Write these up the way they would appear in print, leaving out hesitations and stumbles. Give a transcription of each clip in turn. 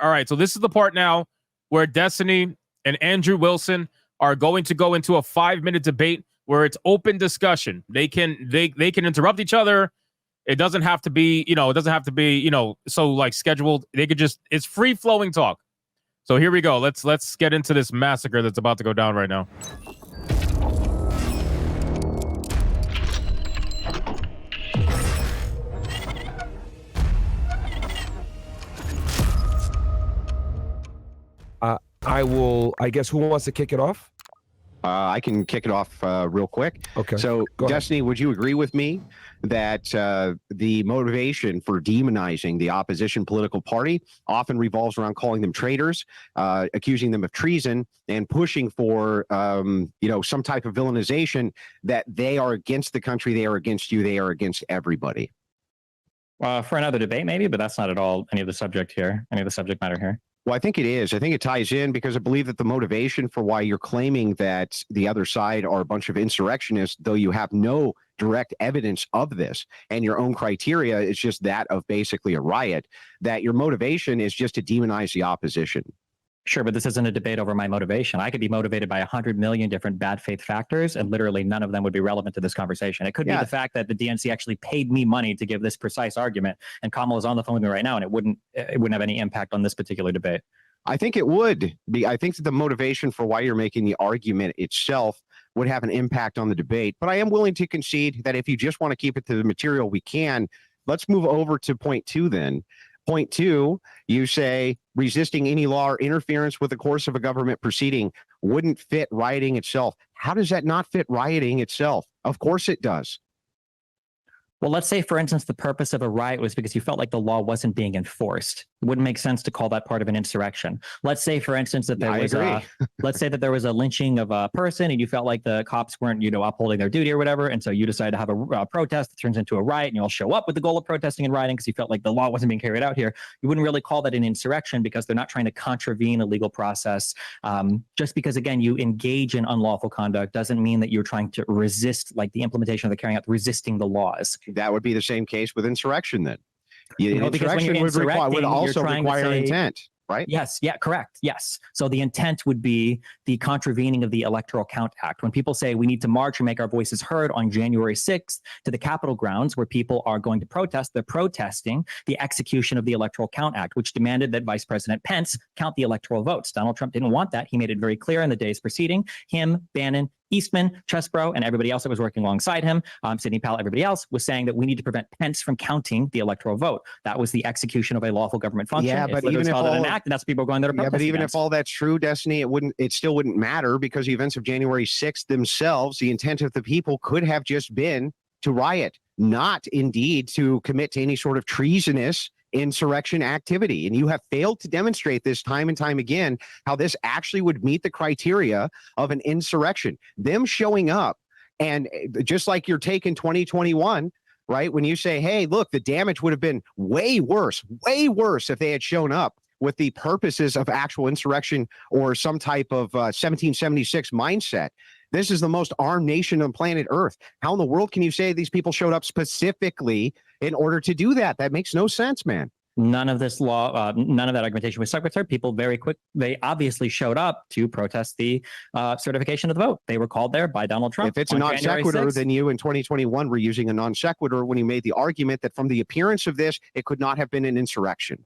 All right, so this is the part now where Destiny and Andrew Wilson are going to go into a 5-minute debate where it's open discussion. They can interrupt each other. It doesn't have to be, so like scheduled. They could just, it's free flowing talk. So here we go. Let's get into this massacre that's about to go down right now. I guess who wants to kick it off? I can kick it off real quick. Okay. So, Destiny, would you agree with me that the motivation for demonizing the opposition political party often revolves around calling them traitors, accusing them of treason, and pushing for, some type of villainization that they are against the country, they are against you, they are against everybody? For another debate, maybe, but that's not at all any of the subject matter here. Well, I think it is. I think it ties in because I believe that the motivation for why you're claiming that the other side are a bunch of insurrectionists, though you have no direct evidence of this, and your own criteria is just that of basically a riot, that your motivation is just to demonize the opposition. Sure, but this isn't a debate over my motivation. I could be motivated by 100 million different bad faith factors, and literally none of them would be relevant to this conversation. It could be the fact that the DNC actually paid me money to give this precise argument, and Kamala's on the phone with me right now, and it wouldn't have any impact on this particular debate. I think it would be. I think that the motivation for why you're making the argument itself would have an impact on the debate. But I am willing to concede that if you just want to keep it to the material, we can. Let's move over to point 2 then. Point 2, you say resisting any law or interference with the course of a government proceeding wouldn't fit rioting itself. How does that not fit rioting itself? Of course it does. Well, let's say, for instance, the purpose of a riot was because you felt like the law wasn't being enforced. It wouldn't make sense to call that part of an insurrection. Let's say, for instance, that let's say that there was a lynching of a person and you felt like the cops weren't, upholding their duty or whatever. And so you decided to have a protest that turns into a riot, and you all show up with the goal of protesting and rioting because you felt like the law wasn't being carried out here. You wouldn't really call that an insurrection because they're not trying to contravene a legal process. Just because, again, you engage in unlawful conduct doesn't mean that you're trying to resist, like the implementation of the carrying out, resisting the laws. That would be the same case with insurrection then. Insurrection would also require intent, right? Yes. Yeah, correct. Yes. So the intent would be the contravening of the Electoral Count Act. When people say we need to march and make our voices heard on January 6th to the Capitol grounds where people are going to protest, they're protesting the execution of the Electoral Count Act, which demanded that Vice President Pence count the electoral votes. Donald Trump didn't want that. He made it very clear in the days preceding. Him, Bannon, Eastman, Chesbrough, and everybody else that was working alongside him, Sidney Powell, everybody else, was saying that we need to prevent Pence from counting the electoral vote. That was the execution of a lawful government function. Yeah, but even if an act, and that's what people are going there to protest if all that's true, Destiny, it still wouldn't matter because the events of January 6th themselves, the intent of the people could have just been to riot, not indeed to commit to any sort of treasonous insurrection activity. And you have failed to demonstrate this time and time again, how this actually would meet the criteria of an insurrection. Them showing up, and just like your take in 2021, right? When you say, hey, look, the damage would have been way worse if they had shown up with the purposes of actual insurrection or some type of 1776 mindset. This is the most armed nation on planet Earth. How in the world can you say these people showed up specifically in order to do that? That makes no sense, man. None of this law, none of that argumentation was stuck with her. People they obviously showed up to protest the certification of the vote. They were called there by Donald Trump. If it's a non sequitur, then you in 2021 were using a non sequitur when you made the argument that from the appearance of this, it could not have been an insurrection.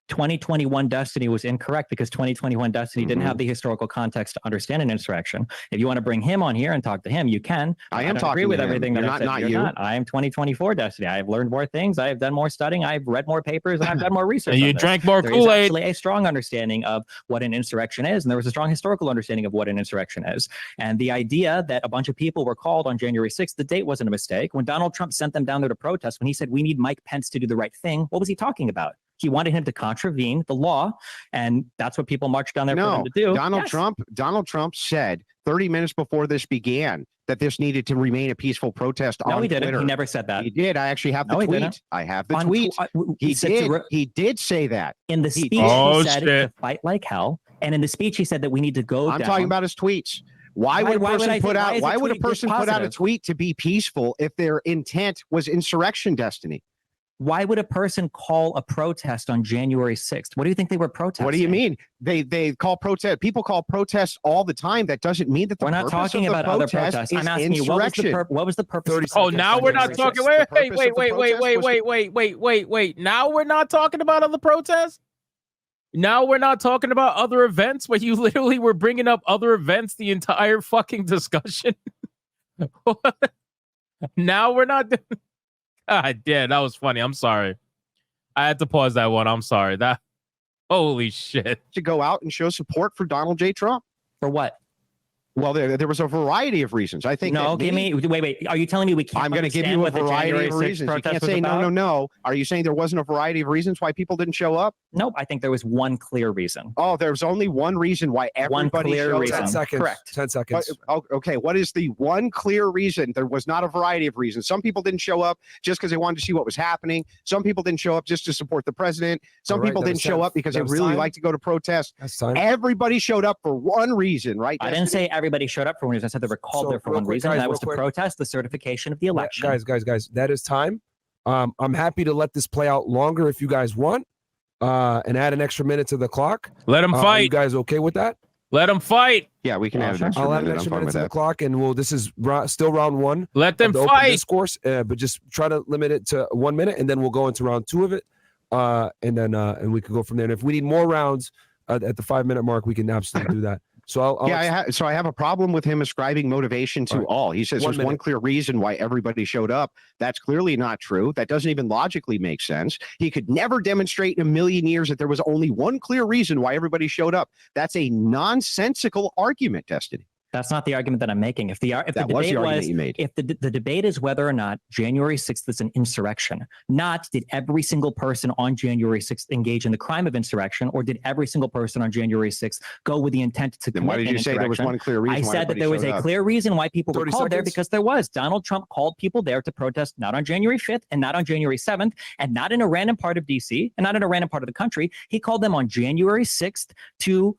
2021 Destiny was incorrect because 2021 Destiny didn't have the historical context to understand an insurrection. If you want to bring him on here and talk to him, you can. I am talking agree with to him. Everything that I said. Not you. Not. I am 2024 Destiny. I have learned more things. I have done more studying. I've read more papers, and I've done more research. And you drank more Kool-Aid. There is actually a strong understanding of what an insurrection is, and there was a strong historical understanding of what an insurrection is. And the idea that a bunch of people were called on January 6th, the date wasn't a mistake. When Donald Trump sent them down there to protest, when he said we need Mike Pence to do the right thing, what was he talking about? He wanted him to contravene the law, and that's what people marched down there for him to do. Donald Trump said 30 minutes before this began that this needed to remain a peaceful protest on Twitter. No, he didn't. He never said that. He did. I actually have the tweet. I have the tweet. He did say that. In the speech, he said to fight like hell, and in the speech, he said that we need to go I'm talking about his tweets. Why would a person put out a tweet to be peaceful if their intent was insurrection, Destiny? Why would a person call a protest on January 6th? What do you think they were protesting? What do you mean? They call protest. People call protests all the time. That doesn't mean that the We're not purpose talking of the about other protest protests. is I'm asking you, insurrection. what was the purpose? 30 of the Oh, seconds. now we're not January talking. 6th. Wait, The purpose of the protest wait. Now we're not talking about other protests. Now we're not talking about other events where you literally were bringing up other events the entire fucking discussion. Now we're not. God damn, that was funny. I'm sorry. I had to pause that one. I'm sorry. That. Holy shit. To go out and show support for Donald J. Trump. For what? Well, there was a variety of reasons. I think. No, give me. Wait. Are you telling me we can't? I'm going to give understand you a what the variety January of 6th reasons. You protest can't was say about? no. Are you saying there wasn't a variety of reasons why people didn't show up? Nope. I think there was one clear reason. Oh, there's only one reason why everybody clear showed reason. 10 up. seconds. Correct. 10 seconds. Okay, what is the one clear reason? There was not a variety of reasons. Some people didn't show up just because they wanted to see what was happening. Some people didn't show up just to support the president. Some All right, people that didn't was show time. up because That they was really time. like to go to protest. That's time. Everybody showed up for one reason, right? I didn't say everybody showed up for one reason. I said they were called So, there for real one quick, reason. guys, And that was real to quick. protest the certification of the election. Guys, that is time. I'm happy to let this play out longer if you guys want, and add an extra minute to the clock. Let him Are you fight. guys okay with that? Let him fight. Yeah, we can add an Sure. extra I'll add an minute. I'm extra fine minute with to the that. clock, and this is still round one. Let them of the open fight. discourse, but just try to limit it to 1 minute, and then we'll go into round two of it, and we can go from there. And if we need more rounds at the 5-minute mark, we can absolutely do that. So I have a problem with him ascribing motivation to all. He says 1 there's one minute. clear reason why everybody showed up. That's clearly not true. That doesn't even logically make sense. He could never demonstrate in a million years that there was only one clear reason why everybody showed up. That's a nonsensical argument, Destiny. That's not the argument that I'm making. If the That was the debate argument you made. if the debate is whether or not January 6th is an insurrection, not did every single person on January 6th engage in the crime of insurrection, or did every single person on January 6th go with the intent to Then commit why did an you say there was insurrection? one clear reason? I why said that everybody there was showed a up? clear reason why people were 30 called there, seconds. because there was. Donald Trump called people there to protest not on January 5th and not on January 7th and not in a random part of DC and not in a random part of the country. He called them on January 6th to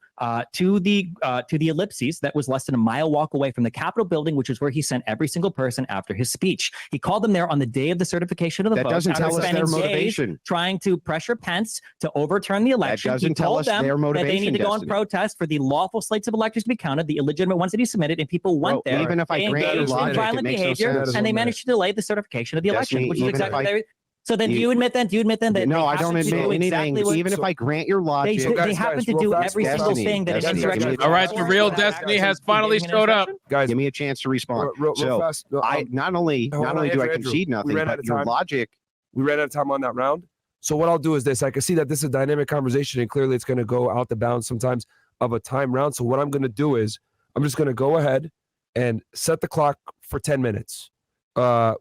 the ellipses that was less than a mile walk away from the Capitol building, which is where he sent every single person after his speech. He called them there on the day of the certification of the That vote. doesn't after tell us spending their days motivation. trying to pressure Pence to overturn the election. doesn't He tell told us them their that they motivation, need to go and Destiny. protest for the lawful slates of electors to be counted, the illegitimate ones that he submitted, and people went Bro, there. even if I They grant your engaged in logic, it violent makes no behavior, sense. and they managed to delay the certification of the election, Destiny, which is even if exactly. I- So then, do you- you admit then? Do you admit then that No, they I don't happened to admit do anything. exactly what- Even if I grant your logic, They, So they guys, happen to real do fast, every real single fast. thing that an Destiny, insurrection. give me- All right, the real Guys, Destiny has guys, finally engaging in showed up. insurrection? Guys, give me a chance to respond. real So fast. No, I not only hold on, do I Andrew, concede we nothing, ran out but of your time. logic. we ran out of time on that round. So what I'll do is this. I can see that this is a dynamic conversation, and clearly it's going to go out the bounds sometimes of a time round. So what I'm going to do is I'm just going to go ahead and set the clock for 10 minutes. That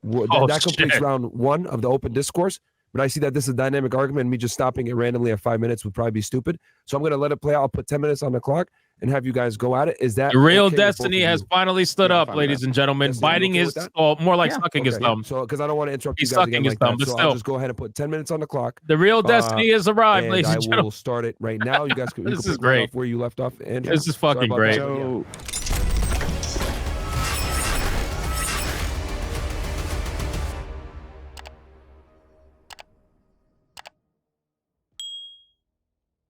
completes shit. round one of the open discourse. But I see that this is a dynamic argument, and me just stopping it randomly at 5 minutes would probably be stupid. So I'm going to let it play out. I'll put 10 minutes on the clock and have you guys go at it. Is that The real okay with both Destiny of has you? finally stood Yeah, up, fine with ladies that. and gentlemen, Destiny, biting okay his, with that? or more like Yeah. sucking his Okay. thumb. So because I don't want to interrupt He's you guys sucking again his like thumb, that. but So still. I'll just go ahead and put 10 minutes on the clock. The real Destiny has arrived, And ladies I and gentlemen. will start it right now. You guys can This is pick right great. off where you left off. Andrew. This is Sorry fucking about great. that, but yeah. So